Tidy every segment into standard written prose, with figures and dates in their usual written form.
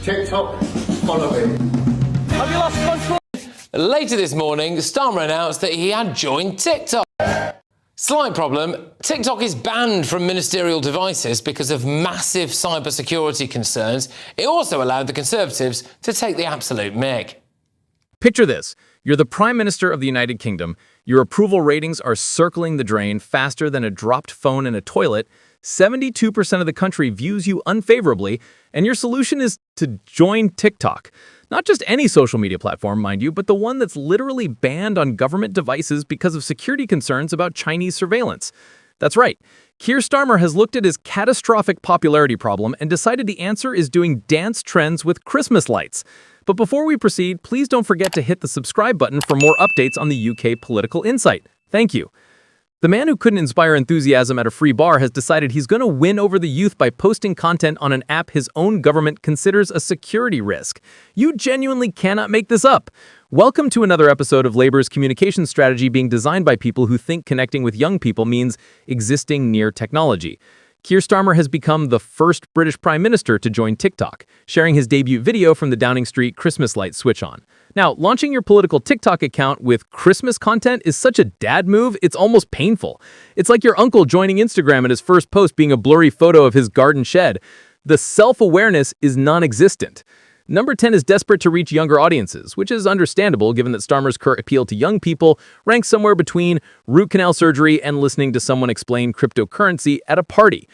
TikTok, follow me. Have you lost control? Later this morning, Starmer announced that he had joined TikTok. Slight problem, TikTok is banned from ministerial devices because of massive cybersecurity concerns. It also allowed the Conservatives to take the absolute mick. Picture this. You're the Prime Minister of the United Kingdom. Your approval ratings are circling the drain faster than a dropped phone in a toilet. 72% of the country views you unfavorably, and your solution is to join TikTok. Not just any social media platform, mind you, but the one that's literally banned on government devices because of security concerns about Chinese surveillance. That's right. Keir Starmer has looked at his catastrophic popularity problem and decided the answer is doing dance trends with Christmas lights. But before we proceed, please don't forget to hit the subscribe button for more updates on the UK political insight. Thank you. The man who couldn't inspire enthusiasm at a free bar has decided he's going to win over the youth by posting content on an app his own government considers a security risk. You genuinely cannot make this up. Welcome to another episode of Labour's communication strategy being designed by people who think connecting with young people means existing near technology. Keir Starmer has become the first British Prime Minister to join TikTok, sharing his debut video from the Downing Street Christmas light switch on. Now, launching your political TikTok account with Christmas content is such a dad move, it's almost painful. It's like your uncle joining Instagram and his first post being a blurry photo of his garden shed. The self-awareness is non-existent. Number 10 is desperate to reach younger audiences, which is understandable given that Starmer's current appeal to young people ranks somewhere between root canal surgery and listening to someone explain cryptocurrency at a party.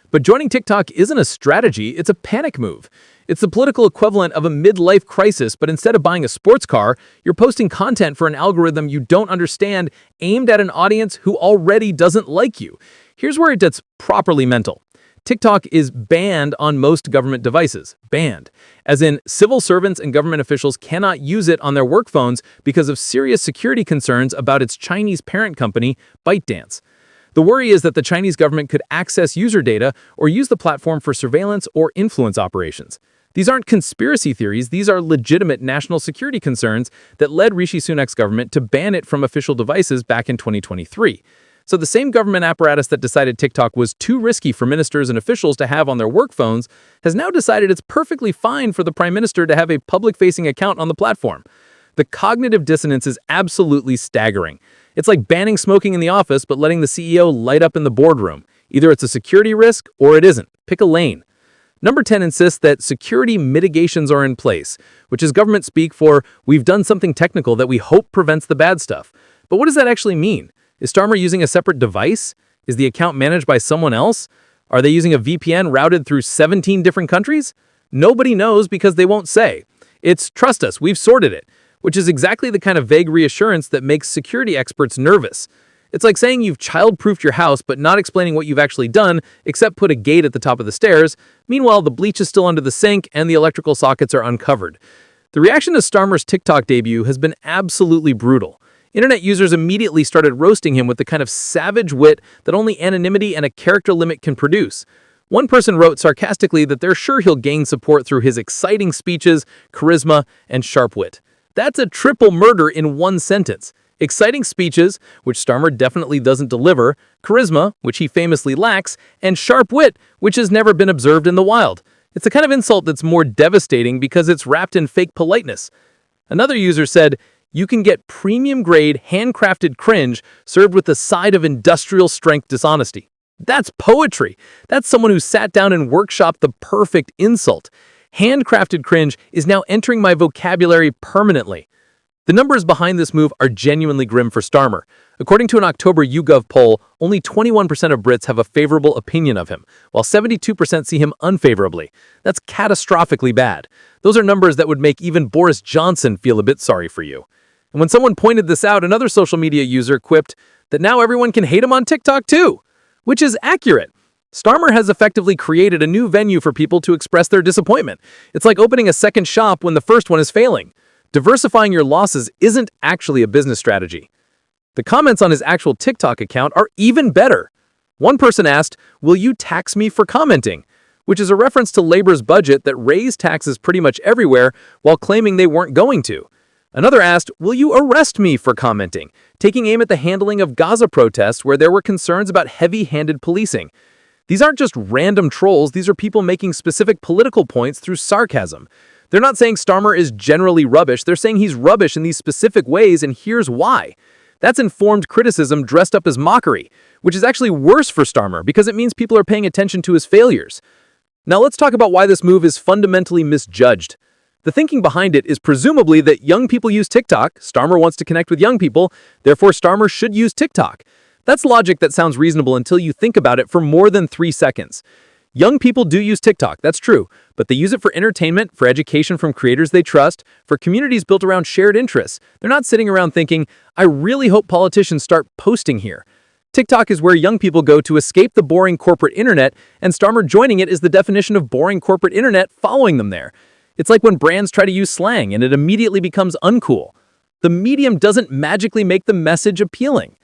But joining TikTok isn't a strategy, it's a panic move. It's the political equivalent of a midlife crisis, but instead of buying a sports car, you're posting content for an algorithm you don't understand aimed at an audience who already doesn't like you. Here's where it gets properly mental. TikTok is banned on most government devices. Banned. As in, civil servants and government officials cannot use it on their work phones because of serious security concerns about its Chinese parent company, ByteDance. The worry is that the Chinese government could access user data or use the platform for surveillance or influence operations. These aren't conspiracy theories, these are legitimate national security concerns that led Rishi Sunak's government to ban it from official devices back in 2023. So the same government apparatus that decided TikTok was too risky for ministers and officials to have on their work phones has now decided it's perfectly fine for the Prime Minister to have a public-facing account on the platform. The cognitive dissonance is absolutely staggering. It's like banning smoking in the office but letting the CEO light up in the boardroom. Either it's a security risk or it isn't. Pick a lane. Number 10 insists that security mitigations are in place, which is government speak for we've done something technical that we hope prevents the bad stuff. But what does that actually mean? Is Starmer using a separate device? Is the account managed by someone else? Are they using a VPN routed through 17 different countries? Nobody knows because they won't say. It's trust us, we've sorted it, which is exactly the kind of vague reassurance that makes security experts nervous. It's like saying you've child-proofed your house but not explaining what you've actually done except put a gate at the top of the stairs. Meanwhile, the bleach is still under the sink and the electrical sockets are uncovered. The reaction to Starmer's TikTok debut has been absolutely brutal. Internet users immediately started roasting him with the kind of savage wit that only anonymity and a character limit can produce. One person wrote sarcastically that they're sure he'll gain support through his exciting speeches, charisma, and sharp wit. That's a triple murder in one sentence. Exciting speeches, which Starmer definitely doesn't deliver, charisma, which he famously lacks, and sharp wit, which has never been observed in the wild. It's the kind of insult that's more devastating because it's wrapped in fake politeness. Another user said, you can get premium-grade, handcrafted cringe served with a side of industrial-strength dishonesty. That's poetry. That's someone who sat down and workshopped the perfect insult. Handcrafted cringe is now entering my vocabulary permanently. The numbers behind this move are genuinely grim for Starmer. According to an October YouGov poll, only 21% of Brits have a favorable opinion of him, while 72% see him unfavorably. That's catastrophically bad. Those are numbers that would make even Boris Johnson feel a bit sorry for you. And when someone pointed this out, another social media user quipped that now everyone can hate him on TikTok too, which is accurate. Starmer has effectively created a new venue for people to express their disappointment. It's like opening a second shop when the first one is failing. Diversifying your losses isn't actually a business strategy. The comments on his actual TikTok account are even better. One person asked, "Will you tax me for commenting?" which is a reference to Labour's budget that raised taxes pretty much everywhere while claiming they weren't going to. Another asked, "Will you arrest me for commenting?" taking aim at the handling of Gaza protests where there were concerns about heavy-handed policing. These aren't just random trolls, these are people making specific political points through sarcasm. They're not saying Starmer is generally rubbish, they're saying he's rubbish in these specific ways, and here's why. That's informed criticism dressed up as mockery, which is actually worse for Starmer because it means people are paying attention to his failures. Now let's talk about why this move is fundamentally misjudged. The thinking behind it is presumably that young people use TikTok, Starmer wants to connect with young people, therefore Starmer should use TikTok. That's logic that sounds reasonable until you think about it for more than 3 seconds. Young people do use TikTok, that's true, but they use it for entertainment, for education from creators they trust, for communities built around shared interests. They're not sitting around thinking, I really hope politicians start posting here. TikTok is where young people go to escape the boring corporate internet, and Starmer joining it is the definition of boring corporate internet following them there. It's like when brands try to use slang and it immediately becomes uncool. The medium doesn't magically make the message appealing.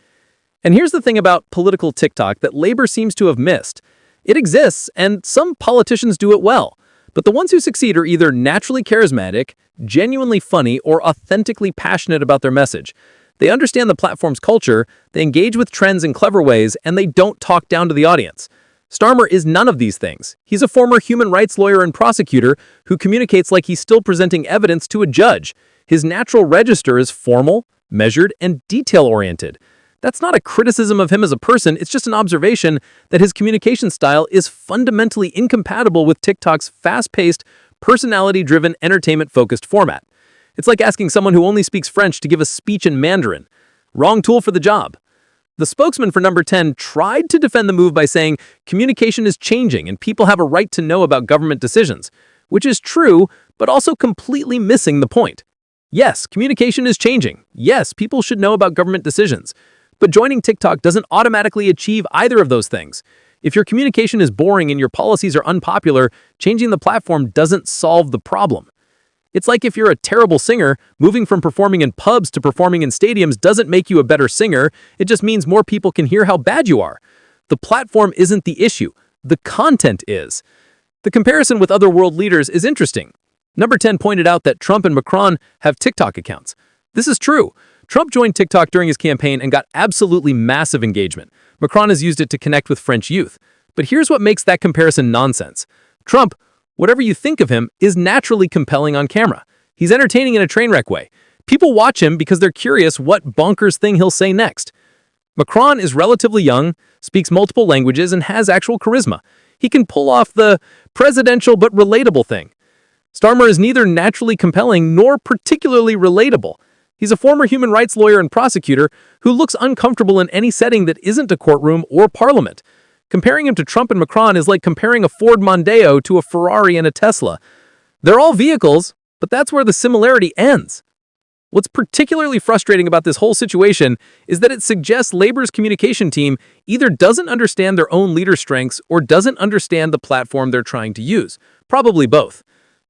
And here's the thing about political TikTok that Labor seems to have missed. It exists, and some politicians do it well. But the ones who succeed are either naturally charismatic, genuinely funny, or authentically passionate about their message. They understand the platform's culture, they engage with trends in clever ways, and they don't talk down to the audience. Starmer is none of these things. He's a former human rights lawyer and prosecutor who communicates like he's still presenting evidence to a judge. His natural register is formal, measured, and detail-oriented. That's not a criticism of him as a person, it's just an observation that his communication style is fundamentally incompatible with TikTok's fast-paced, personality-driven, entertainment-focused format. It's like asking someone who only speaks French to give a speech in Mandarin. Wrong tool for the job. The spokesman for Number 10 tried to defend the move by saying communication is changing and people have a right to know about government decisions, which is true, but also completely missing the point. Yes, communication is changing. Yes, people should know about government decisions. But joining TikTok doesn't automatically achieve either of those things. If your communication is boring and your policies are unpopular, changing the platform doesn't solve the problem. It's like if you're a terrible singer, moving from performing in pubs to performing in stadiums doesn't make you a better singer, it just means more people can hear how bad you are. The platform isn't the issue, the content is. The comparison with other world leaders is interesting. Number 10 pointed out that Trump and Macron have TikTok accounts. This is true. Trump joined TikTok during his campaign and got absolutely massive engagement. Macron has used it to connect with French youth. But here's what makes that comparison nonsense. Trump, whatever you think of him, is naturally compelling on camera. He's entertaining in a train wreck way. People watch him because they're curious what bonkers thing he'll say next. Macron is relatively young, speaks multiple languages, and has actual charisma. He can pull off the presidential but relatable thing. Starmer is neither naturally compelling nor particularly relatable. He's a former human rights lawyer and prosecutor who looks uncomfortable in any setting that isn't a courtroom or parliament. Comparing him to Trump and Macron is like comparing a Ford Mondeo to a Ferrari and a Tesla. They're all vehicles, but that's where the similarity ends. What's particularly frustrating about this whole situation is that it suggests Labor's communication team either doesn't understand their own leader strengths or doesn't understand the platform they're trying to use. Probably both.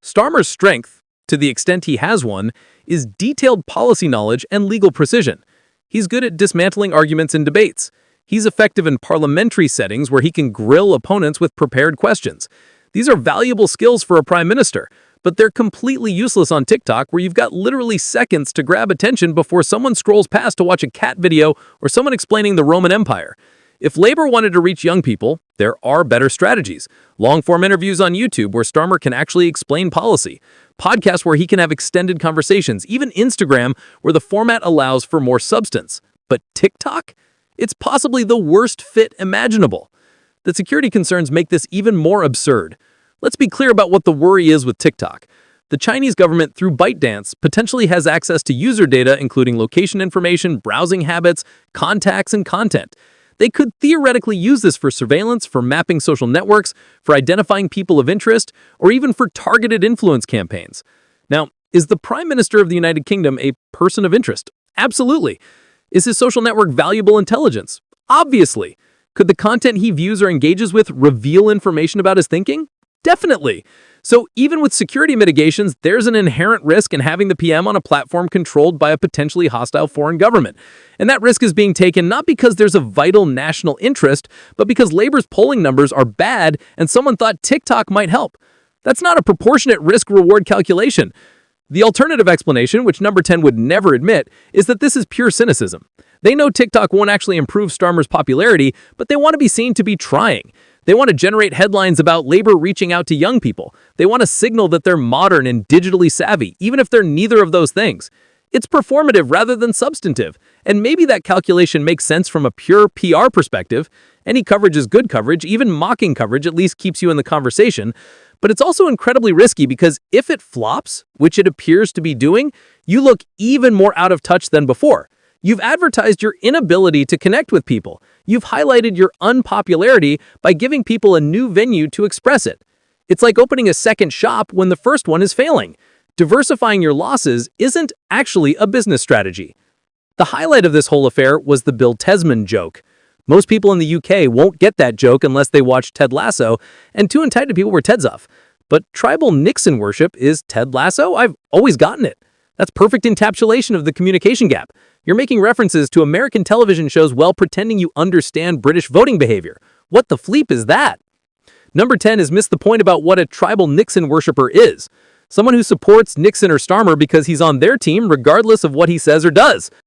Starmer's strength, to the extent he has one, is detailed policy knowledge and legal precision. He's good at dismantling arguments in debates. He's effective in parliamentary settings where he can grill opponents with prepared questions. These are valuable skills for a prime minister, but they're completely useless on TikTok where you've got literally seconds to grab attention before someone scrolls past to watch a cat video or someone explaining the Roman Empire. If Labor wanted to reach young people, there are better strategies. Long-form interviews on YouTube where Starmer can actually explain policy. Podcasts where he can have extended conversations. Even Instagram where the format allows for more substance. But TikTok? It's possibly the worst fit imaginable. The security concerns make this even more absurd. Let's be clear about what the worry is with TikTok. The Chinese government, through ByteDance, potentially has access to user data including location information, browsing habits, contacts, and content. They could theoretically use this for surveillance, for mapping social networks, for identifying people of interest, or even for targeted influence campaigns. Now, is the Prime Minister of the United Kingdom a person of interest? Absolutely. Is his social network valuable intelligence? Obviously. Could the content he views or engages with reveal information about his thinking? Definitely. So even with security mitigations, there's an inherent risk in having the PM on a platform controlled by a potentially hostile foreign government. And that risk is being taken not because there's a vital national interest, but because Labor's polling numbers are bad and someone thought TikTok might help. That's not a proportionate risk-reward calculation. The alternative explanation, which Number 10 would never admit, is that this is pure cynicism. They know TikTok won't actually improve Starmer's popularity, but they want to be seen to be trying. They want to generate headlines about labor reaching out to young people. They want to signal that they're modern and digitally savvy, even if they're neither of those things. It's performative rather than substantive, and maybe that calculation makes sense from a pure PR perspective. Any coverage is good coverage, even mocking coverage at least keeps you in the conversation. But it's also incredibly risky because if it flops, which it appears to be doing, you look even more out of touch than before. You've advertised your inability to connect with people. You've highlighted your unpopularity by giving people a new venue to express it. It's like opening a second shop when the first one is failing. Diversifying your losses isn't actually a business strategy. The highlight of this whole affair was the Bill Tesman joke. Most people in the UK won't get that joke unless they watch Ted Lasso, and Two Entitled People were Ted's off. But tribal Nixon worship is Ted Lasso? I've always gotten it. That's perfect encapsulation of the communication gap. You're making references to American television shows while pretending you understand British voting behavior. What the bleep is that? Number 10 is miss the point about what a tribal Nixon worshiper is. Someone who supports Nixon or Starmer because he's on their team regardless of what he says or does.